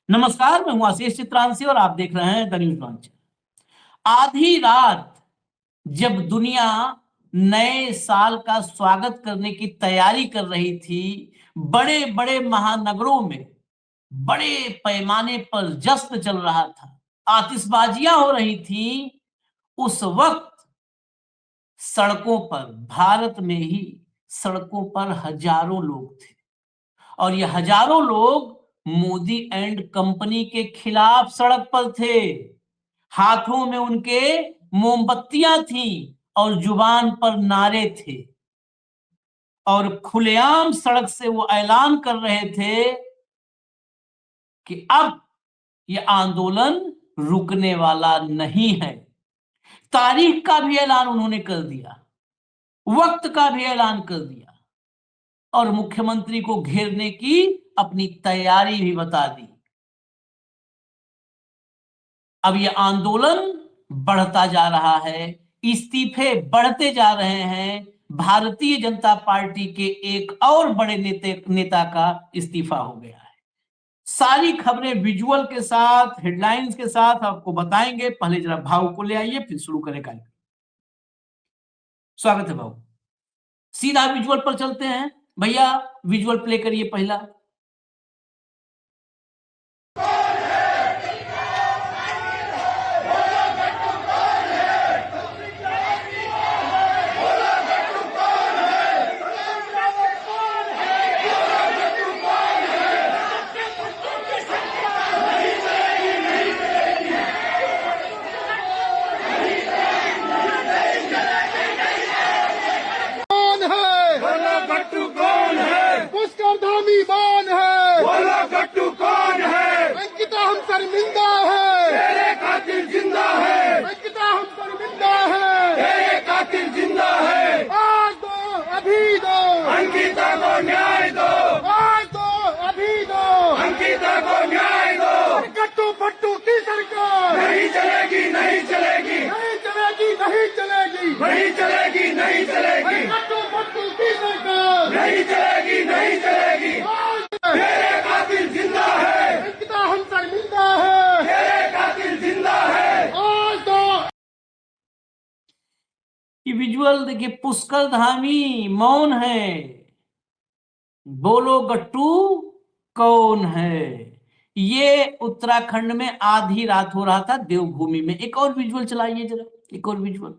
नमस्कार, मैं हूं आशीष चित्रांशी और आप देख रहे हैं द न्यूज लॉन्च। आधी रात जब दुनिया नए साल का स्वागत करने की तैयारी कर रही थी, बड़े बड़े महानगरों में बड़े पैमाने पर जश्न चल रहा था, आतिशबाजियां हो रही थी। उस वक्त सड़कों पर, भारत में ही सड़कों पर हजारों लोग थे और ये हजारों लोग मोदी एंड कंपनी के खिलाफ सड़क पर थे। हाथों में उनके मोमबत्तियां थीं और जुबान पर नारे थे और खुलेआम सड़क से वो ऐलान कर रहे थे कि अब ये आंदोलन रुकने वाला नहीं है। तारीख का भी ऐलान उन्होंने कर दिया, वक्त का भी ऐलान कर दिया और मुख्यमंत्री को घेरने की अपनी तैयारी भी बता दी। अब ये आंदोलन बढ़ता जा रहा है, इस्तीफे बढ़ते जा रहे हैं। भारतीय जनता पार्टी के एक और बड़े नेता का इस्तीफा हो गया है। सारी खबरें विजुअल के साथ, हेडलाइंस के साथ आपको बताएंगे। पहले जरा भाव को ले आइए, फिर शुरू करें कार्यक्रम। स्वागत है भाव। सीधा विजुअल पर चलते हैं। भैया विजुअल प्ले करिए पहला। पुष्करधामी कौन है? बोलो गट्टू कौन है? अंकिता हम शर्मिंदा है, तेरे कातिल जिंदा है, अंकिता हम शर्मिंदा है। तेरे कातिल जिंदा है। आज दो अभी दो, अंकिता को न्याय दो, आज दो अभी दो। अंकिता को न्याय दो। गट्टू फट्टू की सरकार नहीं चलेगी, नहीं चलेगी, नहीं चलेगी, नहीं चलेगी, नहीं चलेगी, नहीं चलेगी, गट्टू फट्टू की सरकार नहीं चलेगी, नहीं चलेगी। आज तेरे कातिल जिंदा है, अंकिता हम शर्मिंदा है, तेरे कातिल जिंदा है। आज दो। ये विजुअल देखिए, पुष्कर धामी मौन है, बोलो गट्टू कौन है। ये उत्तराखंड में आधी रात हो रहा था देवभूमि में। एक और विजुअल चलाइए जरा, एक और विजुअल।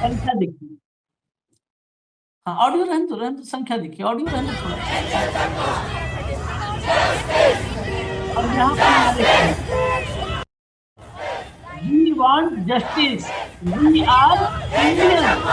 संख्या देखिए। हाँ, ऑडियो रहने दो, संख्या देखिए, ऑडियो रहने दो थोड़ा। और यहाँ पर We want justice. We are Indians.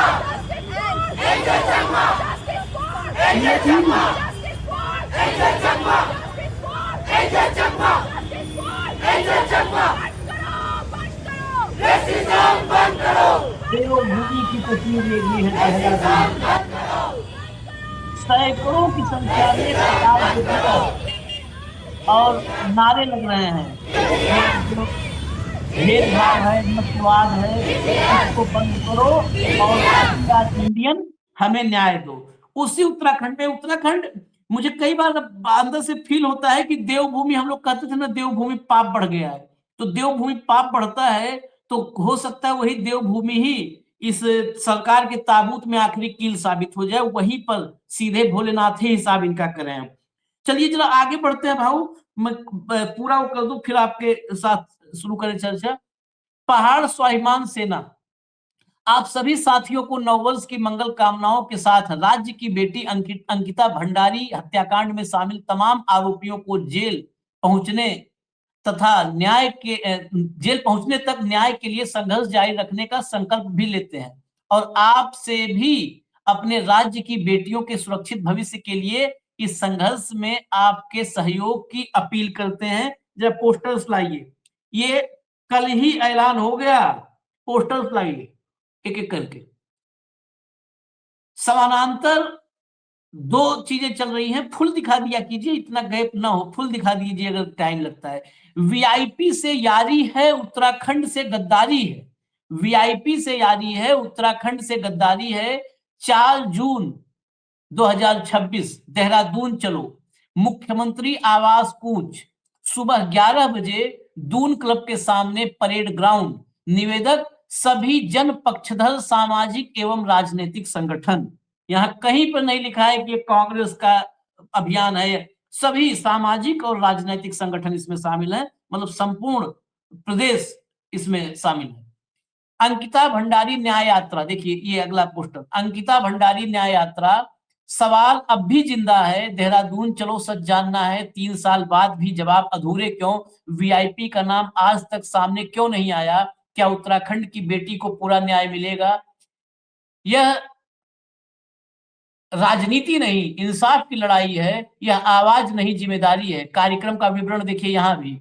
देवभूमि की तस्वीर ये है पहला दिन। सैकड़ों की संख्या में और नारे लग रहे हैं। जो भेदभाव है, नस्लवाद है, इसको बंद करो और इंडियन हमें न्याय दो। उसी उत्तराखंड में, उत्तराखंड मुझे कई बार अंदर से फील होता है कि देवभूमि, हम लोग कहते थे ना देवभूमि पाप बढ़ गया है, तो देवभूमि पाप बढ़ता है तो हो सकता है वही देवभूमि ही इस सरकार के ताबूत में आखिरी कील साबित हो जाए, वहीं पर सीधे भोलेनाथ ही हिसाब इनका करें। चलिए जरा आगे बढ़ते हैं भाऊ, मैं पूरा वो कर दूं फिर आपके साथ शुरू करें चर्चा। पहाड़ स्वाभिमान सेना आप सभी साथियों को नववर्ष की मंगल कामनाओं के साथ राज्य की बेटी अंकिता भंडारी हत्याकांड में शामिल तमाम आरोपियों को जेल पहुंचने तथा जेल पहुंचने तक न्याय के लिए संघर्ष जारी रखने का संकल्प भी लेते हैं और आपसे भी अपने राज्य की बेटियों के सुरक्षित भविष्य के लिए इस संघर्ष में आपके सहयोग की अपील करते हैं। जब पोस्टर्स लाइए, ये कल ही ऐलान हो गया, पोस्टर्स लाइए एक एक करके। समानांतर दो चीजें चल रही हैं, फुल दिखा दिया कीजिए, इतना गैप ना हो, फुल दिखा दीजिए अगर टाइम लगता है। वीआईपी से यारी है, उत्तराखंड से गद्दारी है। वीआईपी से यारी है, उत्तराखंड से गद्दारी है। 4 जून 2026 देहरादून चलो, मुख्यमंत्री आवास कूच, सुबह 11 बजे दून क्लब के सामने परेड ग्राउंड। निवेदक सभी जन पक्षधर सामाजिक एवं राजनीतिक संगठन। यहां कहीं पर नहीं लिखा है कि ये कांग्रेस का अभियान है, सभी सामाजिक और राजनीतिक संगठन इसमें शामिल है, मतलब संपूर्ण प्रदेश इसमें शामिल है। अंकिता भंडारी न्याय यात्रा, देखिए ये अगला पोस्टर, अंकिता भंडारी न्याय यात्रा, सवाल अब भी जिंदा है, देहरादून चलो सच जानना है, 3 साल बाद भी जवाब अधूरे क्यों, वीआईपी का नाम आज तक सामने क्यों नहीं आया, क्या उत्तराखंड की बेटी को पूरा न्याय मिलेगा। यह राजनीति नहीं, इंसाफ की लड़ाई है, यह आवाज नहीं जिम्मेदारी है। कार्यक्रम का विवरण देखिए यहां भी,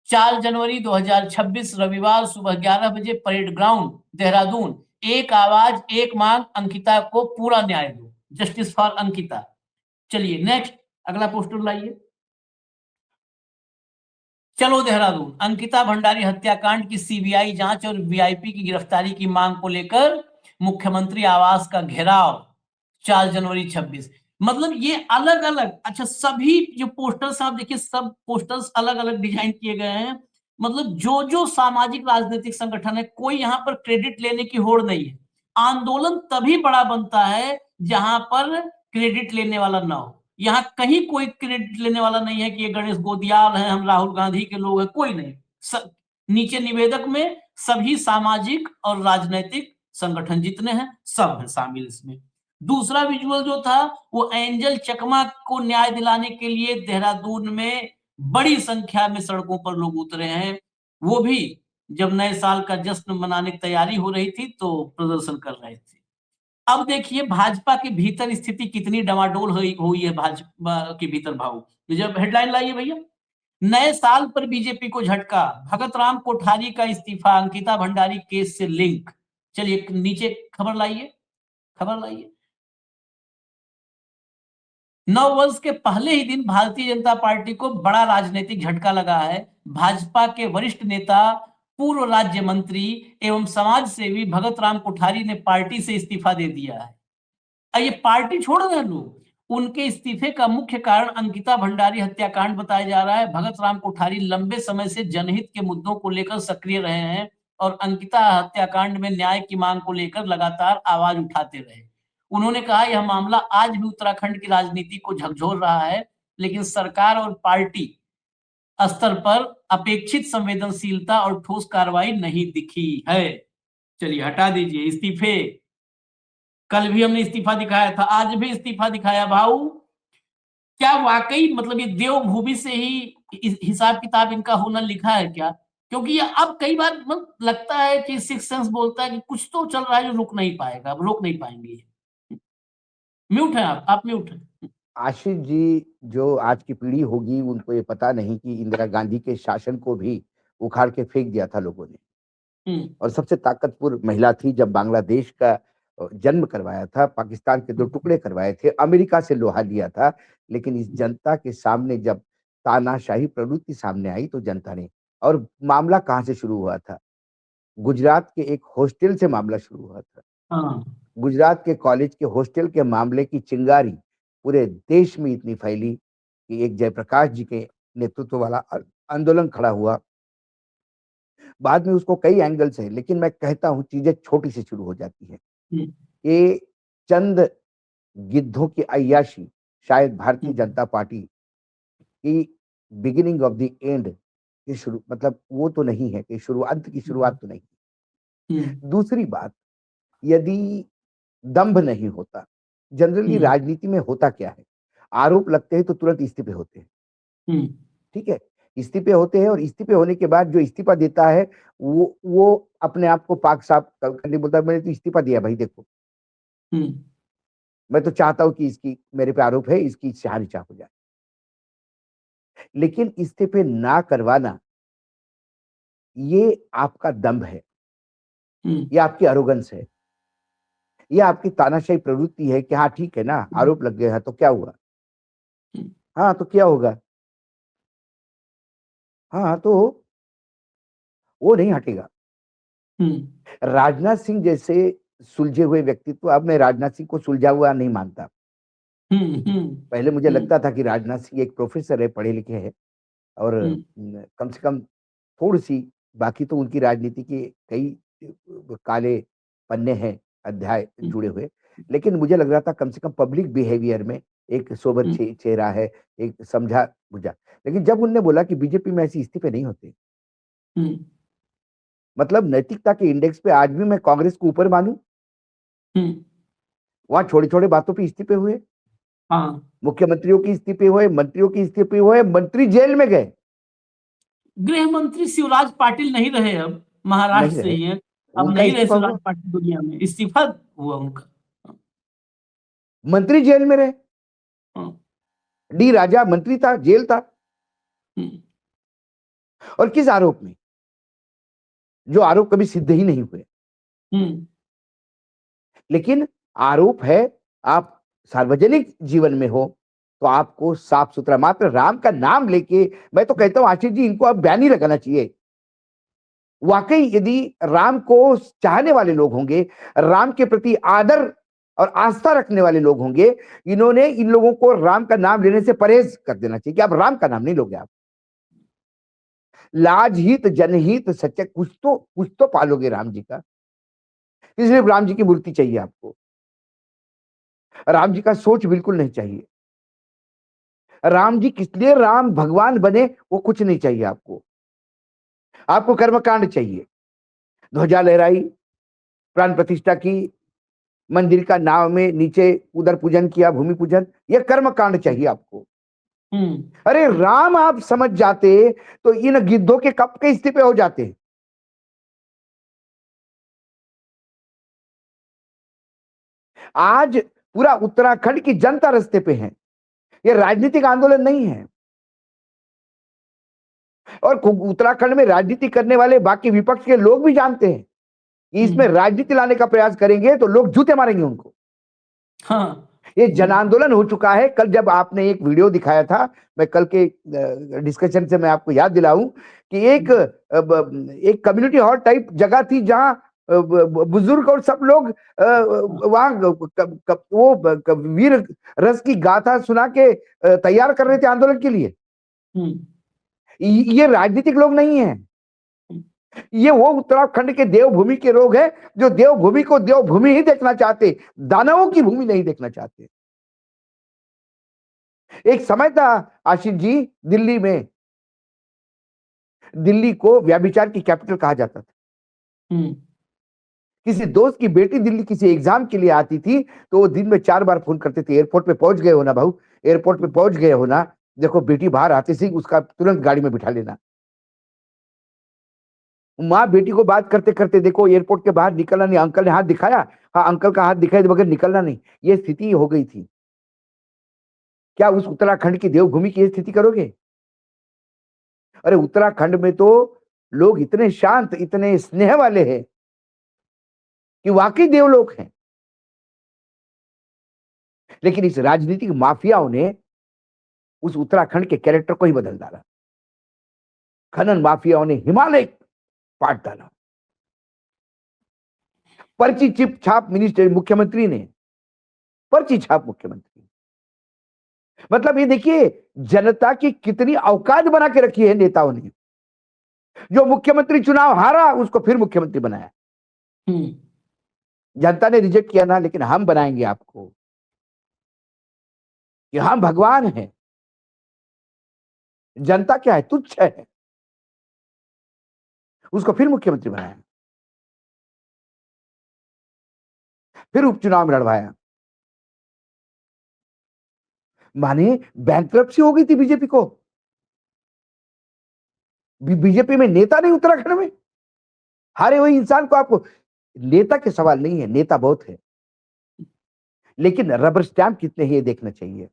4 जनवरी 2026 रविवार सुबह 11 बजे परेड ग्राउंड देहरादून। एक आवाज एक मांग, अंकिता को पूरा न्याय दो, जस्टिस फॉर अंकिता। चलिए नेक्स्ट अगला पोस्टर लाइए। चलो देहरादून, अंकिता भंडारी हत्याकांड की सीबीआई जांच और वीआईपी की गिरफ्तारी की मांग को लेकर मुख्यमंत्री आवास का घेराव, 4 जनवरी 26। मतलब ये अलग अलग, अच्छा सभी जो पोस्टर्स आप देखिए, सब पोस्टर्स अलग अलग डिजाइन किए गए हैं। मतलब जो जो सामाजिक राजनीतिक संगठन है, कोई यहाँ पर क्रेडिट लेने की होड़ नहीं है। आंदोलन तभी बड़ा बनता है जहां पर क्रेडिट लेने वाला ना हो। यहाँ कहीं कोई क्रेडिट लेने वाला नहीं है कि ये गणेश गोदियाल हैं, हम राहुल गांधी के लोग हैं, कोई नहीं। नीचे निवेदक में सभी सामाजिक और राजनीतिक संगठन जितने हैं सब है शामिल इसमें। दूसरा विजुअल जो था वो एंजल चकमा को न्याय दिलाने के लिए देहरादून में बड़ी संख्या में सड़कों पर लोग उतरे हैं। वो भी जब नए साल का जश्न मनाने की तैयारी हो रही थी तो प्रदर्शन कर रहे थे। अब देखिए भाजपा के भीतर स्थिति कितनी डमाडोल हुई है, भाजपा के भीतर भाव। जब हेडलाइन लाइए भैया, नए साल पर बीजेपी को झटका, भगत राम कोठारी का इस्तीफा अंकिता भंडारी केस से लिंक। चलिए नीचे खबर लाइए, खबर लाइए। 9 वर्ष के पहले ही दिन भारतीय जनता पार्टी को बड़ा राजनीतिक झटका लगा है। भाजपा के वरिष्ठ नेता पूर्व राज्य मंत्री एवं समाज सेवी भगत राम कोठारी ने पार्टी से इस्तीफा दे दिया है। ये पार्टी छोड़ रहे हैं लोग। उनके इस्तीफे का मुख्य कारण अंकिता भंडारी हत्याकांड बताया जा रहा है। भगत राम कोठारी लंबे समय से जनहित के मुद्दों को लेकर सक्रिय रहे हैं और अंकिता हत्याकांड में न्याय की मांग को लेकर लगातार आवाज उठाते रहे। उन्होंने कहा यह मामला आज भी उत्तराखंड की राजनीति को झकझोर रहा है, लेकिन सरकार और पार्टी स्तर पर अपेक्षित संवेदनशीलता और ठोस कार्रवाई नहीं दिखी है। चलिए हटा दीजिए इस्तीफे, कल भी हमने इस्तीफा दिखाया था, आज भी इस्तीफा दिखाया। भाऊ क्या वाकई मतलब ये देवभूमि से ही हिसाब किताब इनका होना लिखा है क्या? क्योंकि ये अब कई बार लगता है कि सिक्स सेंस बोलता है कि कुछ तो चल रहा है जो रुक नहीं पाएगा, अब रोक नहीं पाएंगे। म्यूट है आप म्यूट है। आशीष जी, जो आज की पीढ़ी होगी उनको ये पता नहीं कि इंदिरा गांधी के शासन को भी उखाड़ के फेंक दिया था लोगों ने, और सबसे ताकतवर महिला थी। जब बांग्लादेश का जन्म करवाया था, पाकिस्तान के 2 टुकड़े करवाए थे, अमेरिका से लोहा लिया था, लेकिन इस जनता के सामने जब तानाशाही प्रवृत्ति सामने आई तो जनता ने, और मामला कहाँ से शुरू हुआ था? गुजरात के एक हॉस्टल से मामला शुरू हुआ था। हाँ। गुजरात के कॉलेज के हॉस्टल के मामले की चिंगारी पूरे देश में इतनी फैली कि एक जयप्रकाश जी के नेतृत्व वाला आंदोलन खड़ा हुआ। बाद में उसको कई एंगल से, लेकिन मैं कहता हूं चीजें छोटी से शुरू हो जाती है। ये चंद गिद्धों की अय्याशी शायद भारतीय जनता पार्टी की बिगिनिंग ऑफ द एंड की शुरू, मतलब वो तो नहीं है कि शुरुआत की शुरुआत तो नहीं। दूसरी बात, यदि दंभ नहीं होता, जनरली राजनीति में होता क्या है, आरोप लगते हैं तो तुरंत इस्तीफे होते हैं। ठीक है, इस्तीफे होते हैं और इस्तीफे होने के बाद जो इस्तीफा देता है वो अपने आप को पाक साफ करने बोलता है, मैंने तो इस्तीफा दिया भाई, देखो मैं तो चाहता हूं कि इसकी मेरे पे आरोप है, इसकी सहारिचा हो जाए। लेकिन इस्तीफे ना करवाना ये आपका दंभ है, ये आपकी अरोगेंस है। ये आपकी तानाशाही प्रवृत्ति है कि हाँ ठीक है ना, आरोप लग गए हैं तो क्या हुआ, हाँ तो क्या होगा, हाँ तो वो नहीं हटेगा। राजनाथ सिंह जैसे सुलझे हुए व्यक्तित्व, अब मैं राजनाथ सिंह को सुलझा हुआ नहीं मानता। पहले मुझे लगता था कि राजनाथ सिंह एक प्रोफेसर है, पढ़े लिखे हैं और कम से कम थोड़ी सी, बाकी तो उनकी राजनीति के कई काले पन्ने हैं, अध्याय जुड़े हुए, लेकिन मुझे लग रहा था कम से कम पब्लिक बिहेवियर में एक सोबर चेहरा है, एक समझा बुझा। लेकिन जब उनने बोला कि बीजेपी में ऐसे इस्तीफे नहीं होते, मतलब नैतिकता के इंडेक्स पे आज भी मैं कांग्रेस को ऊपर मानूं, वहां छोटे छोटे बातों पे इस्तीफे हुए, हाँ, मुख्यमंत्रियों की इस्तीफे हुए, मंत्रियों की इस्तीफे हुए, मंत्री जेल में गए, गृह मंत्री शिवराज पाटिल नहीं रहे, अब नहीं महाराष्ट्र से रहे, ही हैं, अब उनका नहीं रहे इस्तीफा शिवराज हुआ, पाटिल दुनिया में, इस्तीफा हुआ उनका। मंत्री जेल में रहे, हाँ, डी राजा मंत्री था, जेल था, और किस आरोप में, जो आरोप कभी सिद्ध ही नहीं हुए। लेकिन आरोप है, आप सार्वजनिक जीवन में हो तो आपको साफ सुथरा, मात्र राम का नाम लेके, मैं तो कहता हूं आशीष जी इनको अब बैन ही लगाना चाहिए। वाकई यदि राम को चाहने वाले लोग होंगे, राम के प्रति आदर और आस्था रखने वाले लोग होंगे, इन्होंने इन लोगों को राम का नाम लेने से परहेज कर देना चाहिए कि आप राम का नाम नहीं लोगे, आप लाज हित जनहित सच्चे कुछ तो पालोगे राम जी का। इसलिए राम जी की मूर्ति चाहिए आपको, राम जी का सोच बिल्कुल नहीं चाहिए, राम जी किस लिए राम भगवान बने वो कुछ नहीं चाहिए आपको। आपको कर्मकांड चाहिए, ध्वजा लहराई, प्राण प्रतिष्ठा की, मंदिर का नाव में नीचे उधर पूजन किया, भूमि पूजन, यह कर्मकांड चाहिए आपको। अरे राम आप समझ जाते तो इन गिद्धों के कब के इस्तीफे हो जाते। आज पूरा उत्तराखंड की जनता रास्ते पे है, यह राजनीतिक आंदोलन नहीं है, और उत्तराखंड में राजनीति करने वाले बाकी विपक्ष के लोग भी जानते हैं कि इसमें राजनीति लाने का प्रयास करेंगे तो लोग जूते मारेंगे उनको। हाँ, ये जन आंदोलन हो चुका है। कल जब आपने एक वीडियो दिखाया था, मैं कल के डिस्कशन से मैं आपको याद दिलाऊं कि एक कम्युनिटी हॉल टाइप जगह थी जहां बुजुर्ग और सब लोग वहां वो वीर रस की गाथा सुना के तैयार कर रहे थे आंदोलन के लिए। ये राजनीतिक लोग नहीं है, ये वो उत्तराखंड के देवभूमि के लोग हैं जो देवभूमि को देवभूमि ही देखना चाहते, दानवों की भूमि नहीं देखना चाहते। एक समय था आशीष जी, दिल्ली को व्यभिचार की कैपिटल कहा जाता था। किसी दोस्त की बेटी दिल्ली किसी एग्जाम के लिए आती थी तो वो दिन में 4 बार फोन करते थे, एयरपोर्ट पे पहुंच गए हो ना भाऊ, एयरपोर्ट पे पहुंच गए हो ना, देखो बेटी बाहर आते से उसका तुरंत गाड़ी में बिठा लेना। माँ बेटी को बात करते करते, देखो एयरपोर्ट के बाहर निकलना नहीं, अंकल ने हाथ दिखाया, हाँ अंकल का हाथ दिखाए बगैर निकलना नहीं, ये स्थिति हो गई थी। क्या उस उत्तराखंड की देवभूमि की स्थिति करोगे? अरे उत्तराखंड में तो लोग इतने शांत, इतने स्नेह वाले हैं कि वाकई देवलोक हैं। लेकिन इस राजनीतिक माफियाओं ने उस उत्तराखंड के कैरेक्टर को ही बदल डाला। खनन माफियाओं ने हिमालय पाट डाला। पर्ची चिप छाप मिनिस्टर, मुख्यमंत्री ने पर्ची छाप मुख्यमंत्री, मतलब ये देखिए जनता की कितनी औकात बना के रखी है नेताओं ने। जो मुख्यमंत्री चुनाव हारा उसको फिर मुख्यमंत्री बनाया। जनता ने रिजेक्ट किया ना, लेकिन हम बनाएंगे आपको कि हम भगवान हैं। जनता क्या है, तुच्छ है, उसको फिर मुख्यमंत्री बनाया, फिर उपचुनाव लड़वाया। माने बैंकरप्सी हो गई थी बीजेपी को। बीजेपी में नेता नहीं उत्तराखंड में, हारे हुए इंसान को आपको, नेता के सवाल नहीं है, नेता बहुत है, लेकिन रबर स्टैंप कितने हैं ये देखना चाहिए।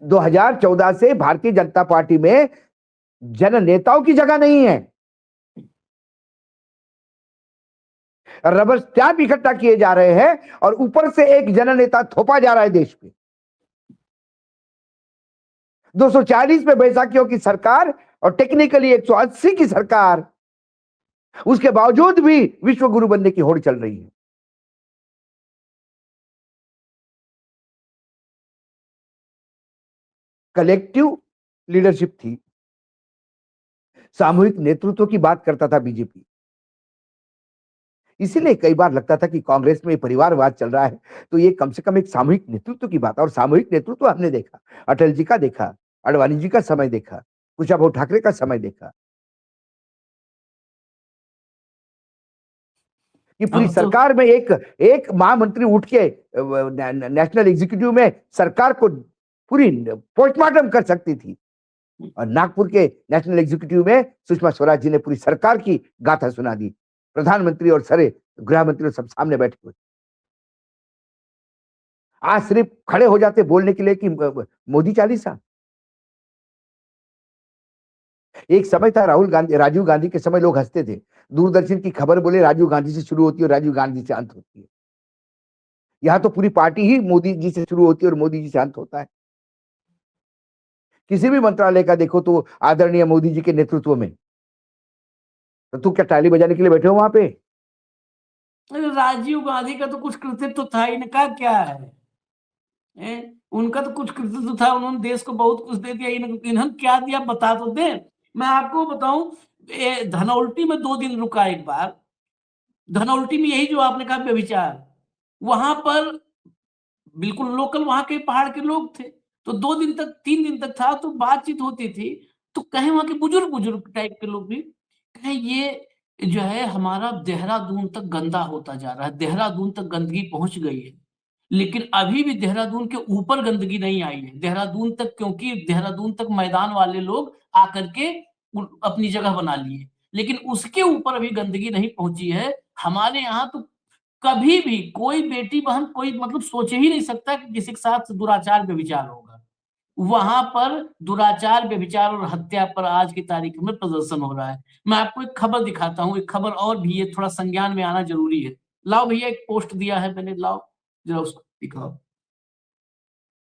2014 से भारतीय जनता पार्टी में जन नेताओं की जगह नहीं है। रबर स्टैंप इकट्ठा किए जा रहे हैं और ऊपर से एक जननेता थोपा जा रहा है देश पे। 240 में बैसाखियों की सरकार और टेक्निकली 180 की सरकार, उसके बावजूद भी विश्व गुरु बनने की होड़ चल रही है। कलेक्टिव लीडरशिप थी, सामूहिक नेतृत्व की बात करता था बीजेपी। इसीलिए कई बार लगता था कि कांग्रेस में परिवारवाद चल रहा है, तो ये कम से कम एक सामूहिक नेतृत्व की बात है। और सामूहिक नेतृत्व हमने देखा, अटल जी का देखा, अडवाणी जी का समय देखा, कुशाभाऊ ठाकरे का समय देखा, कि पूरी अब तो सरकार में एक महामंत्री उठ के नेशनल एग्जीक्यूटिव में सरकार को पूरी पोस्टमार्टम कर सकती थी। और नागपुर के नेशनल एग्जीक्यूटिव में सुषमा स्वराज जी ने पूरी सरकार की गाथा सुना दी। प्रधानमंत्री और सारे गृह मंत्री सब सामने बैठे हुए। आज सिर्फ खड़े हो जाते बोलने के लिए कि मोदी चालीसा। एक समय था राजीव गांधी के समय लोग हंसते थे, दूरदर्शन की खबर बोले राजीव गांधी से शुरू होती है और राजीव गांधी से अंत होती है। यहां तो पूरी पार्टी ही मोदी जी से शुरू होती है और मोदी जी से अंत होता है। किसी भी मंत्रालय का देखो तो आदरणीय मोदी जी के नेतृत्व में। तो तू क्या ताली बजाने के लिए बैठे हो वहां पे? राजीव गांधी का तो कुछ कृतित्व तो था, इनका क्या है? उनका तो कुछ कृतित्व था, उन्होंने देश को बहुत कुछ दे दिया। इन्होंने क्या दिया बता तो दे। मैं आपको बताऊं, धनौल्टी में 2 दिन रुका एक बार। धनौल्टी में यही जो आपने कहा व्यभिचार, वहां पर बिल्कुल लोकल वहां के पहाड़ के लोग थे। तो 2 दिन तक 3 दिन तक था, तो बातचीत होती थी। तो कहे वहां के बुजुर्ग बुजुर्ग टाइप के लोग भी कहे ये जो है हमारा देहरादून तक गंदा होता जा रहा है, देहरादून तक गंदगी पहुंच गई है। लेकिन अभी भी देहरादून के ऊपर गंदगी नहीं आई है देहरादून तक, क्योंकि देहरादून तक मैदान वाले लोग आकर के अपनी जगह बना लिए, लेकिन उसके ऊपर अभी गंदगी नहीं पहुंची है। हमारे यहाँ तो कभी भी कोई बेटी बहन कोई मतलब सोच ही नहीं सकता कि किसी के साथ दुराचार व्यभिचार होगा। वहां पर दुराचार व्यभिचार और हत्या पर आज की तारीख में प्रदर्शन हो रहा है। मैं आपको एक खबर दिखाता हूँ, एक खबर और भी, ये थोड़ा संज्ञान में आना जरूरी है। लाओ भैया, एक पोस्ट दिया है मैंने, लाओ जरा उसको दिखाओ।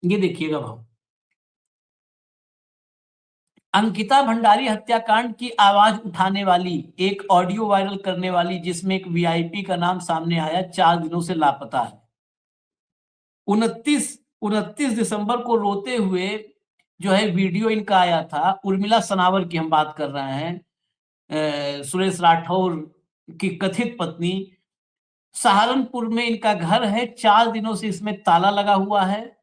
ये देखिएगा भाव, अंकिता भंडारी हत्याकांड की आवाज उठाने वाली एक ऑडियो वायरल करने वाली, जिसमें एक वीआईपी का नाम सामने आया, 4 दिनों से लापता है। 29 दिसंबर को रोते हुए जो है वीडियो इनका आया था। उर्मिला सनावर की हम बात कर रहे हैं, सुरेश राठौर की कथित पत्नी। सहारनपुर में इनका घर है, 4 दिनों से इसमें ताला लगा हुआ है।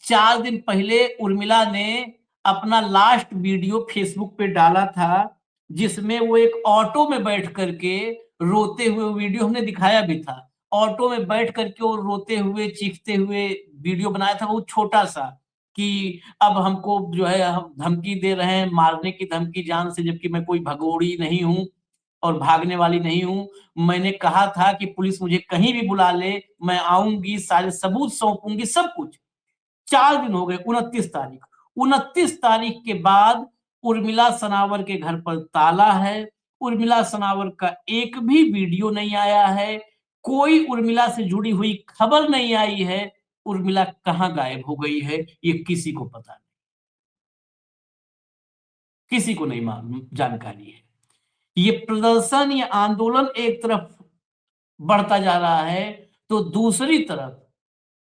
4 दिन पहले उर्मिला ने अपना लास्ट वीडियो फेसबुक पे डाला था, जिसमें वो एक ऑटो में बैठ करके रोते हुए, वीडियो हमने दिखाया भी था, ऑटो में बैठ करके वो रोते हुए चीखते हुए वीडियो बनाया था, बहुत छोटा सा, कि अब हमको जो है हम धमकी दे रहे हैं, मारने की धमकी जान से, जबकि मैं कोई भगोड़ी नहीं हूं और भागने वाली नहीं हूं। मैंने कहा था कि पुलिस मुझे कहीं भी बुला ले, मैं आऊंगी, सारे सबूत सौंपूंगी, सब कुछ। 4 दिन हो गए, 29 तारीख के बाद उर्मिला सनावर के घर पर ताला है। उर्मिला सनावर का एक भी वीडियो नहीं आया है, कोई उर्मिला से जुड़ी हुई खबर नहीं आई है। उर्मिला कहां गायब हो गई है, ये किसी को पता नहीं, किसी को नहीं मालूम, जानकारी है। ये प्रदर्शन, ये आंदोलन एक तरफ बढ़ता जा रहा है, तो दूसरी तरफ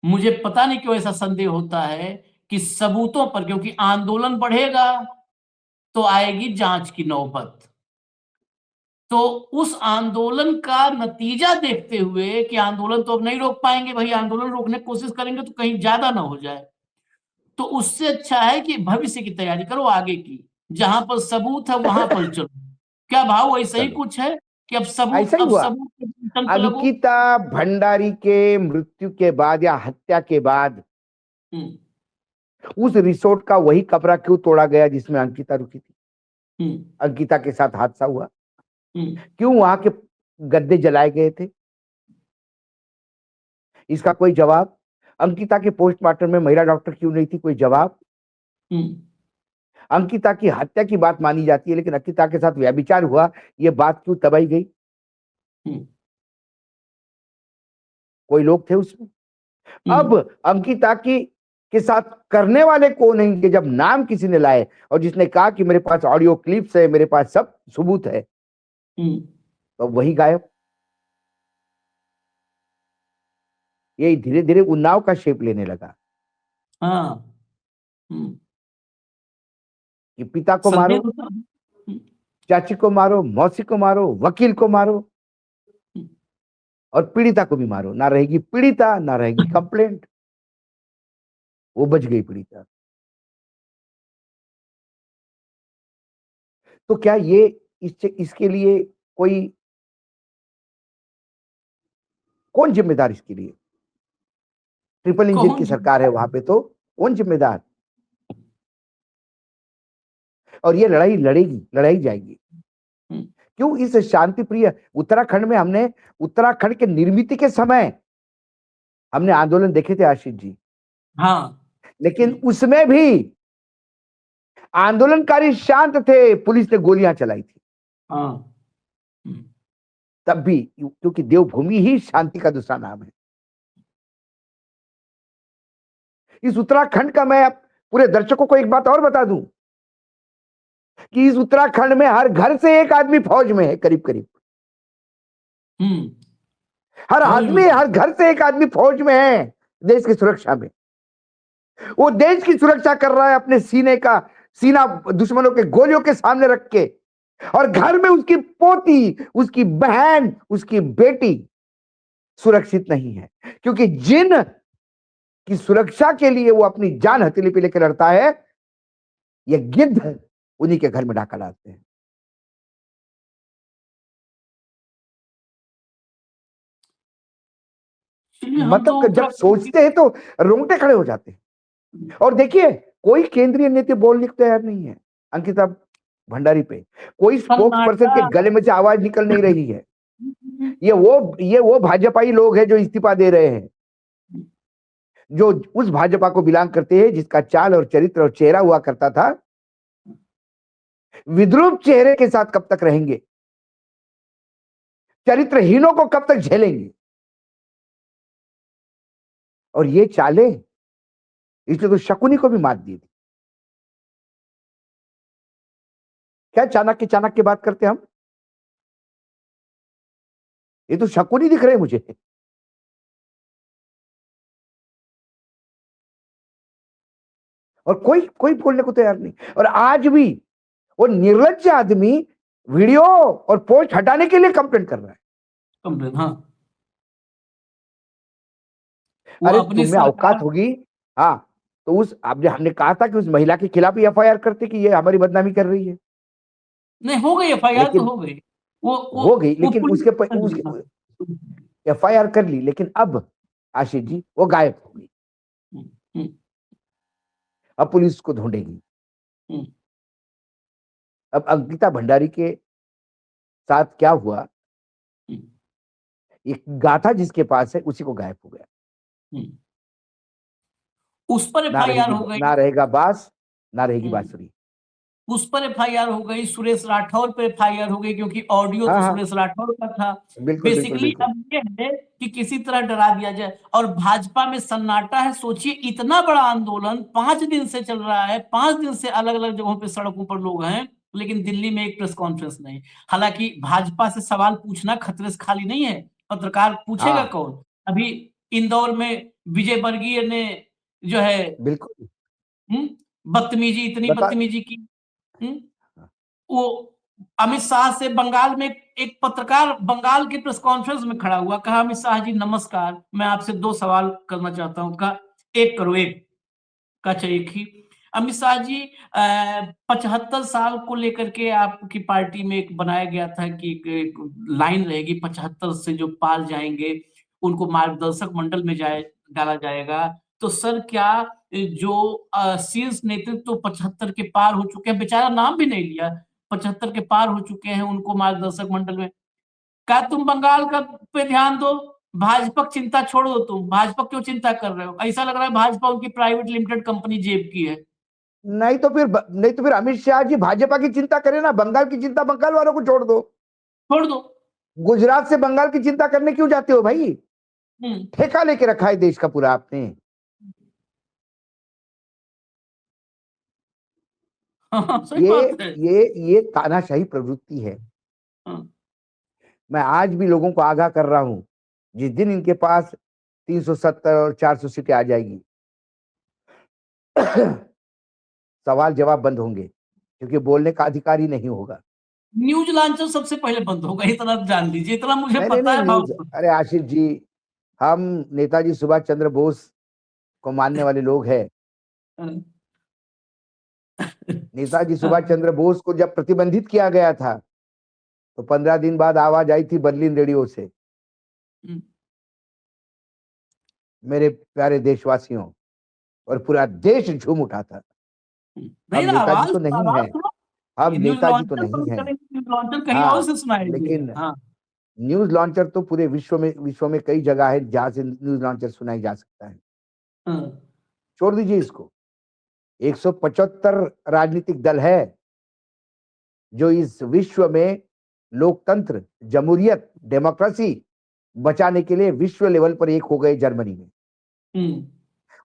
मुझे पता नहीं क्यों ऐसा संदेह होता है कि सबूतों पर, क्योंकि आंदोलन बढ़ेगा तो आएगी जांच की नौबत। तो उस आंदोलन का नतीजा देखते हुए कि आंदोलन तो अब नहीं रोक पाएंगे भाई, आंदोलन रोकने की कोशिश करेंगे तो कहीं ज्यादा ना हो जाए, तो उससे अच्छा है कि भविष्य की तैयारी करो आगे की, जहां पर सबूत है वहां पर चलो। क्या भाव ऐसा ही चलो, कुछ है कि अब ऐसा ही हुआ। सबूत के टेंशन पे लगो? अंकिता भंडारी के मृत्यु के बाद या हत्या के बाद हम्म, उस रिसोर्ट का वही कमरा क्यों तोड़ा गया जिसमें अंकिता रुकी थी? हम्म, अंकिता के साथ हादसा हुआ, हम्म, क्यों वहां के गद्दे जलाए गए थे? इसका कोई जवाब? अंकिता के पोस्टमार्टम में महिला डॉक्टर क्यों नहीं थी? कोई जवाब? हम्म, अंकिता की हत्या की बात मानी जाती है, लेकिन अंकिता के साथ व्यभिचार हुआ, यह बात क्यों दबाई गई? हम्म। कोई लोग थे उसमें। अब अंकिता की के साथ करने वाले कौन है, कि जब नाम किसी ने लाए और जिसने कहा कि मेरे पास ऑडियो क्लिप्स है, मेरे पास सब सबूत है, तो वही गायब। ये धीरे धीरे उन्नाव का शेप लेने लगा हाँ। कि पिता को संजय मारो, गुप्ता। चाची को मारो, मौसी को मारो, वकील को मारो और पीड़िता को भी मारो। ना रहेगी पीड़िता, ना रहेगी कंप्लेंट। वो बच गई पीड़िता। तो क्या ये इसके लिए कोई, कौन जिम्मेदार इसके लिए? ट्रिपल इंजन की कौन सरकार है वहां पे, तो कौन जिम्मेदार? और ये लड़ाई लड़ेगी, लड़ाई जाएगी। क्यों? इस शांति प्रिय उत्तराखंड में हमने उत्तराखंड के निर्मित के समय हमने आंदोलन देखे थे आशीष जी। हाँ। लेकिन उसमें भी आंदोलनकारी शांत थे, पुलिस ने गोलियां चलाई थी। हाँ। तब भी, क्योंकि देवभूमि ही शांति का दूसरा नाम है। इस उत्तराखंड का मैं पूरे दर्शकों को एक बात और बता दूं कि इस उत्तराखंड में हर घर से एक आदमी फौज में है, करीब करीब। हर घर से एक आदमी फौज में है, देश की सुरक्षा में। वो देश की सुरक्षा कर रहा है अपने सीना दुश्मनों के गोलियों के सामने रख के। और घर में उसकी पोती, उसकी बहन, उसकी बेटी सुरक्षित नहीं है, क्योंकि जिन की सुरक्षा के लिए वो अपनी जान हथेली पे लेकर लड़ता है, ये गिद्ध उन्हीं के घर में डाका डालते हैं। मतलब जब सोचते हैं तो रोंगटे खड़े हो जाते हैं। और देखिए, कोई केंद्रीय नीति बोलने को तैयार नहीं है अंकिता भंडारी पे। कोई स्पोक्स पर्सन के गले में से आवाज निकल नहीं रही है। ये वो भाजपाई लोग हैं जो इस्तीफा दे रहे हैं, जो उस भाजपा को बिलोंग करते हैं जिसका चाल और चरित्र और चेहरा हुआ करता था। विद्रूप चेहरे के साथ कब तक रहेंगे? चरित्रहीनों को कब तक झेलेंगे? और ये चाले, इसलिए तो शकुनी को भी मात दी थी। क्या चाणक्य चाणक्य की बात करते हम? ये तो शकुनी दिख रहे मुझे। और कोई बोलने को तैयार नहीं। और आज भी वो निर्लज्ज आदमी वीडियो और पोस्ट हटाने के लिए कंप्लेंट कर रहा है। कंप्लेंट, हाँ। अरे तुम्हें औकात होगी, हाँ, तो हमने कहा था कि उस महिला के खिलाफ ही एफआईआर करते कि ये हमारी बदनामी कर रही है। नहीं, हो गई एफआईआर तो हो गई। वो हो गई, लेकिन उसके एफआईआर कर ली, लेकिन अब आशीष जी वो गायब हो गई। अब पुलिस को ढूंढेगी। अब अंकिता भंडारी के साथ क्या हुआ, एक गाथा जिसके पास है उसी को गायब हो गया। उस पर एफआईआर हो गई, ना रहेगा बास, ना रहेगी बांसुरी। उस पर एफआईआर हो गई। सुरेश राठौर पर एफआईआर हो गई, क्योंकि ऑडियो तो सुरेश राठौर का था। बेसिकली अब ये है कि किसी तरह डरा दिया जाए। और भाजपा में सन्नाटा है। सोचिए, इतना बड़ा आंदोलन 5 दिन से चल रहा है, 5 दिन से अलग अलग जगहों पे सड़कों पर लोग हैं, लेकिन दिल्ली में एक प्रेस कॉन्फ्रेंस नहीं। हालांकि भाजपा से सवाल पूछना खतरे से खाली नहीं है। पत्रकार पूछेगा कौन? अभी इंदौर में विजय वर्गीय ने जो है बिल्कुल बदतमीजी, इतनी बदतमीजी की। वो अमित शाह से बंगाल में एक पत्रकार बंगाल के प्रेस कॉन्फ्रेंस में खड़ा हुआ, कहा, अमित शाह जी नमस्कार, मैं आपसे 2 सवाल करना चाहता हूं। कहा, एक करो। एक का चाहिए ही। अमित शाह जी, 75 साल को लेकर के आपकी पार्टी में एक बनाया गया था कि एक लाइन रहेगी, 75 से जो पार जाएंगे उनको मार्गदर्शक मंडल में डाला जाएगा। तो सर, क्या जो शीर्ष नेतृत्व तो 75 के पार हो चुके हैं, बेचारा नाम भी नहीं लिया, 75 के पार हो चुके हैं, उनको मार्गदर्शक मंडल में, क्या तुम बंगाल का पे ध्यान दो, भाजपा चिंता छोड़ दो। तुम भाजपा क्यों चिंता कर रहे हो? ऐसा लग रहा है भाजपा उनकी प्राइवेट लिमिटेड कंपनी जेब की है। नहीं तो फिर अमित शाह जी भाजपा की चिंता करें ना, बंगाल की चिंता बंगाल वालों को छोड़ दो। छोड़ दो। गुजरात से बंगाल की चिंता करने क्यों जाते हो भाई? ठेका लेके रखा है देश का पूरा आपने। हाँ, सही ये बात है। ये तानाशाही प्रवृत्ति है। हाँ, मैं आज भी लोगों को आगाह कर रहा हूं, जिस दिन इनके पास 370 और 400 सीटें आ जाएगी, सवाल जवाब बंद होंगे, क्योंकि बोलने का अधिकार ही नहीं होगा। न्यूज लॉन्चर सबसे पहले बंद होगा, इतना जान लीजिए, इतना मुझे नहीं नहीं पता नहीं, है भाव। न्यूज, अरे आशीष जी, हम नेताजी सुभाष चंद्र बोस को मानने वाले लोग हैं। नेताजी सुभाष चंद्र बोस को जब प्रतिबंधित किया गया था, तो 15 दिन बाद आवाज आई थी बर्लिन रेडियो से, मेरे प्यारे देशवासियों, और पूरा देश झूम उठा था। नहीं हम ना, नेताजी आवाज तो नहीं आवाज हैं, सुनो। हम न्यूज नेताजी तो लॉन्चर नहीं बंद हैं। करेंगे, न्यूज लॉन्चर कहीं और हाँ, से सुनाई लेकिन देगा। हाँ, न्यूज लॉन्चर तो पूरे विश्व में कई जगह है जहां से न्यूज लॉन्चर सुनाई जा सकता है। हाँ, छोड़ दीजिए इसको। 175 राजनीतिक दल है जो इस विश्व में लोकतंत्र, जमहूरियत, डेमोक्रेसी बचाने के लिए विश्व लेवल पर एक हो गए जर्मनी में।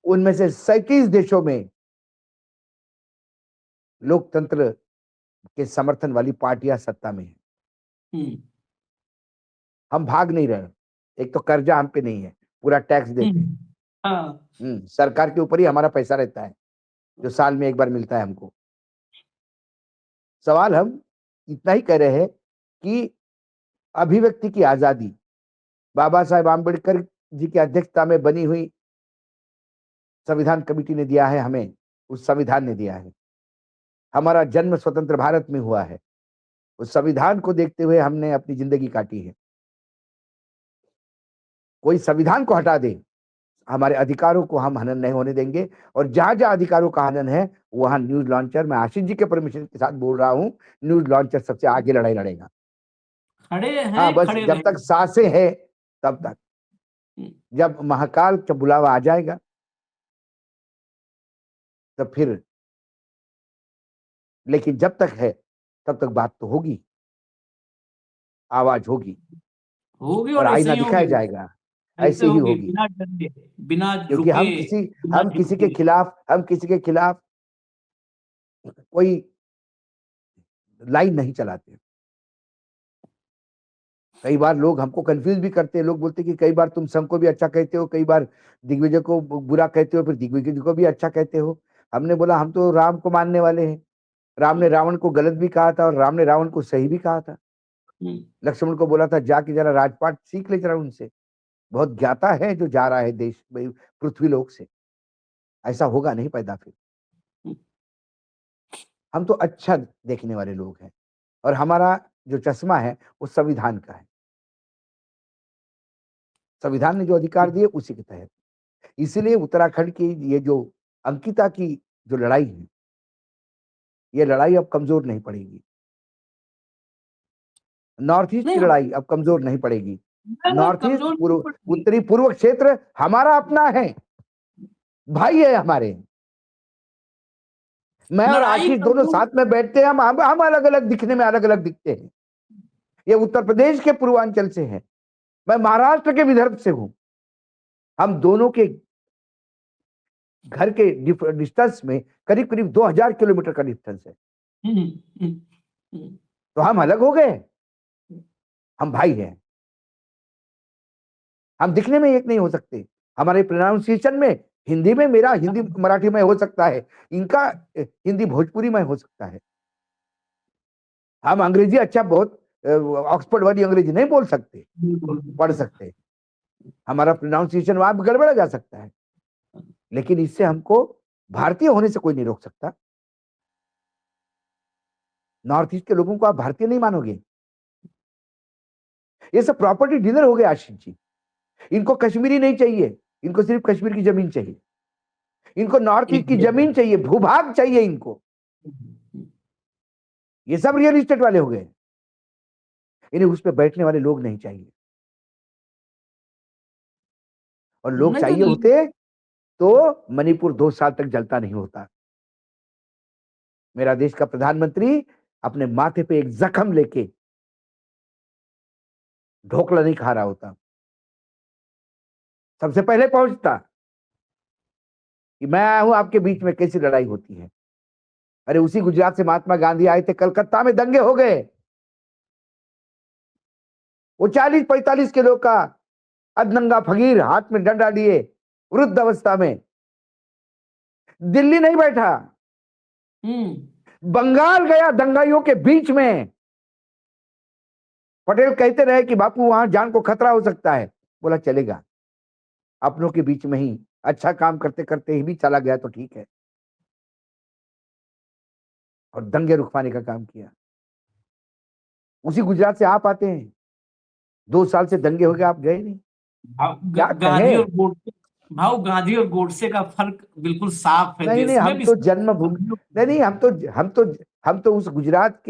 उनमें से 37 देशों में लोकतंत्र के समर्थन वाली पार्टियां सत्ता में है। हम भाग नहीं रहे। एक तो कर्जा हम पे नहीं है, पूरा टैक्स देते हैं। हाँ, सरकार के ऊपर ही हमारा पैसा रहता है, जो साल में एक बार मिलता है हमको। सवाल हम इतना ही कह रहे हैं कि अभिव्यक्ति की आजादी बाबा साहेब आम्बेडकर जी की अध्यक्षता में बनी हुई संविधान कमेटी ने दिया है हमें, उस संविधान ने दिया है। हमारा जन्म स्वतंत्र भारत में हुआ है, उस संविधान को देखते हुए हमने अपनी जिंदगी काटी है। कोई संविधान को हटा दे, हमारे अधिकारों को हम हनन नहीं होने देंगे। और जहां जहां अधिकारों का हनन है, वहां न्यूज लॉन्चर, मैं आशीष जी के परमिशन के साथ बोल रहा हूं, न्यूज लॉन्चर सबसे आगे लड़ाई लड़ेगा। खड़े हाँ, हैं, बस खड़े जब तक रहेंगे। सांसें हैं तब तक। जब महाकाल का बुलावा आ जाएगा, तब फिर, लेकिन जब तक है तब तक बात तो होगी, आवाज होगी, होगी और और ऐसे आईना ही दिखाया होगी। जाएगा। ऐसे ऐसे ही होगी, होगी, बिना डरे, बिना क्योंकि रुके, बिना हम किसी के झुके। खिलाफ, कोई लाइन नहीं चलाते। कई बार लोग हमको कंफ्यूज भी करते हैं। लोग बोलते हैं कि कई बार तुम संघ को भी अच्छा कहते हो, कई बार दिग्विजय को बुरा कहते हो, फिर दिग्विजय को भी अच्छा कहते हो। हमने बोला हम तो राम को मानने वाले हैं। राम ने रावण को गलत भी कहा था और राम ने रावण को सही भी कहा था। लक्ष्मण को बोला था जाके जरा राजपाट सीख ले जरा उनसे, बहुत ज्ञाता है जो जा रहा है देश पृथ्वी लोक से। ऐसा होगा नहीं पैदा फिर। हम तो अच्छा देखने वाले लोग हैं, और हमारा जो चश्मा है वो संविधान का है। संविधान ने जो अधिकार दिए उसी के तहत। इसीलिए उत्तराखंड की ये जो अंकिता की जो लड़ाई है, ये लड़ाई अब कमजोर नहीं पड़ेगी। नॉर्थ ईस्ट नहीं, की लड़ाई अब कमजोर नहीं पड़ेगी। नॉर्थ ईस्ट, कमजोर नहीं पड़ेगी। उत्तरी पूर्व क्षेत्र हमारा अपना है, भाई है हमारे। मैं और लड़ाई आशीष दोनों कमजोर। साथ में बैठते हैं। हम अलग अलग दिखने में अलग अलग दिखते हैं। ये उत्तर प्रदेश के पूर्वांचल से है, मैं महाराष्ट्र के विदर्भ से हूं। हम दोनों के घर के डिस्टेंस में करीब करीब 2000 किलोमीटर का डिस्टेंस है। तो हम अलग हो गए? हम भाई हैं। हम दिखने में एक नहीं हो सकते। हमारे प्रोनाउंसिएशन में, हिंदी में मेरा हिंदी मराठी में हो सकता है, इनका हिंदी भोजपुरी में हो सकता है। हम अंग्रेजी अच्छा, बहुत ऑक्सफोर्ड वाली अंग्रेजी नहीं बोल सकते, पढ़ सकते। हमारा प्रोनाउंसिएशन वहां गड़बड़ा जा सकता है, लेकिन इससे हमको भारतीय होने से कोई नहीं रोक सकता। नॉर्थ ईस्ट के लोगों को आप भारतीय नहीं मानोगे। ये सब प्रॉपर्टी डीलर हो गए आशीष जी। इनको कश्मीरी नहीं चाहिए, इनको सिर्फ कश्मीर की जमीन चाहिए। इनको नॉर्थ ईस्ट की जमीन चाहिए, भूभाग चाहिए इनको। ये सब रियल एस्टेट वाले हो गए। इन्हें उस पर बैठने वाले लोग नहीं चाहिए। और लोग चाहिए होते तो मणिपुर 2 साल तक जलता नहीं होता। मेरा देश का प्रधानमंत्री अपने माथे पे एक जख्म लेके ढोकला नहीं खा रहा होता। सबसे पहले पहुंचता कि मैं आया हूं आपके बीच में, कैसी लड़ाई होती है। अरे उसी गुजरात से महात्मा गांधी आए थे, कलकत्ता में दंगे हो गए। वो 40-45 किलो का अधनंगा फकीर हाथ में डंडा लिए, वृद्ध अवस्था में, दिल्ली नहीं बैठा, बंगाल गया दंगाइयों के बीच में। पटेल कहते रहे कि बापू वहां जान को खतरा हो सकता है। बोला चलेगा, अपनों के बीच में ही अच्छा काम करते करते ही भी चला गया तो ठीक है, और दंगे रुकवाने का काम किया। उसी गुजरात से आप आते हैं, 2 साल से दंगे हो गए, आप गए नहीं। क्या गांधी और कहें? गोडसे, भाव गांधी और गोडसे का फर्क बिल्कुल साफ है। नहीं देश नहीं, में हम भी तो जन्मभूमि, नहीं नहीं, हम तो उस गुजरात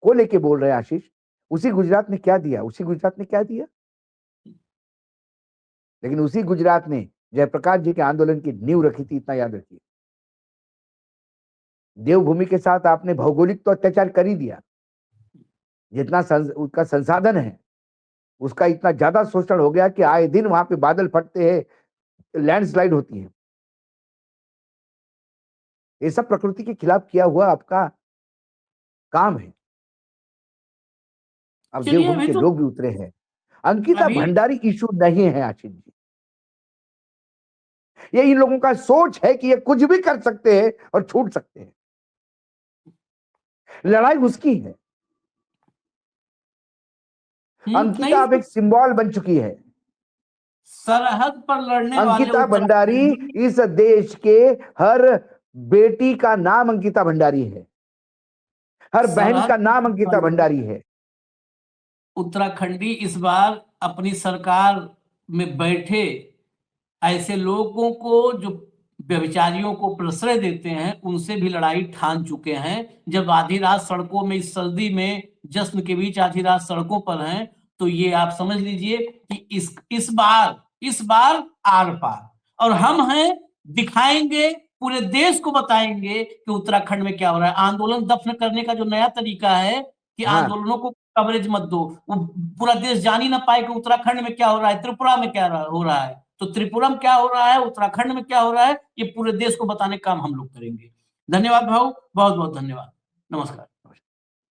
को लेके बोल रहे हैं आशीष। उसी गुजरात ने क्या दिया, उसी गुजरात ने क्या दिया। लेकिन उसी गुजरात ने जयप्रकाश जी के आंदोलन की नींव रखी थी, इतना याद रखिए। देवभूमि के साथ आपने भौगोलिक तो अत्याचार कर ही दिया, जितना उसका संसाधन है उसका इतना ज्यादा शोषण हो गया कि आए दिन वहां पे बादल फटते हैं, लैंडस्लाइड होती है। ये सब प्रकृति के खिलाफ किया हुआ आपका काम है। अब चलिए देवभूमि अभी के तो लोग भी उतरे हैं। अंकिता अभी भंडारी इशू नहीं है आशीष जी, ये इन लोगों का सोच है कि ये कुछ भी कर सकते हैं और छूट सकते हैं। लड़ाई उसकी है। अंकिता नहीं, अब एक सिंबल बन चुकी है। सरहद पर लड़ने वाले अंकिता भंडारी उत्तराखंडी, इस देश के हर बेटी का नाम अंकिता भंडारी है, हर बहन का सरहद नाम अंकिता पर भंडारी है। उत्तराखंडी इस बार अपनी सरकार में बैठे ऐसे लोगों को जो व्यभिचारियों को प्रश्रय देते हैं, उनसे भी लड़ाई ठान चुके हैं। जब आधी रात सड़कों में, इस सर्दी में, जश्न के बीच आधी रात सड़कों पर हैं, तो ये आप समझ लीजिए कि इस बार आर पार। और हम हैं, दिखाएंगे, पूरे देश को बताएंगे कि उत्तराखंड में क्या हो रहा है। आंदोलन दफन करने का जो नया तरीका है कि हाँ, आंदोलनों को कवरेज मत दो, वो पूरा देश जान ही ना पाए कि उत्तराखंड में क्या हो रहा है, त्रिपुरा में क्या हो रहा है। तो त्रिपुरा में क्या हो रहा है, उत्तराखंड में क्या हो रहा है, ये पूरे देश को बताने का काम हम लोग करेंगे। धन्यवाद भाऊ, बहुत बहुत धन्यवाद। नमस्कार।